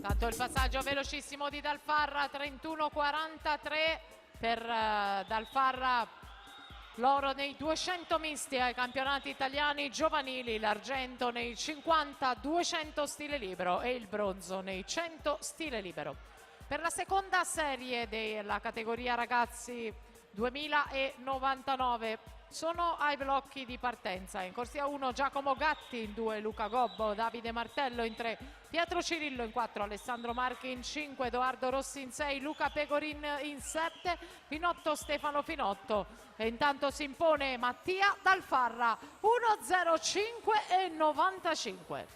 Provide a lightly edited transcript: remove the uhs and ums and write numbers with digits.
Tanto il passaggio velocissimo di Dal Farra, 31:43 per Dal Farra, l'oro nei 200 misti ai campionati italiani giovanili, l'argento nei 50-200 stile libero e il bronzo nei 100 stile libero. Per la seconda serie della categoria ragazzi 2099 sono ai blocchi di partenza. In corsia 1 Giacomo Gatti, in 2 Luca Gobbo, Davide Martello in 3, Pietro Cirillo in 4, Alessandro Marchi in 5, Edoardo Rossi in 6, Luca Pecorin in 7, Finotto Stefano Finotto. E intanto si impone Mattia Dal Farra 1:05:95.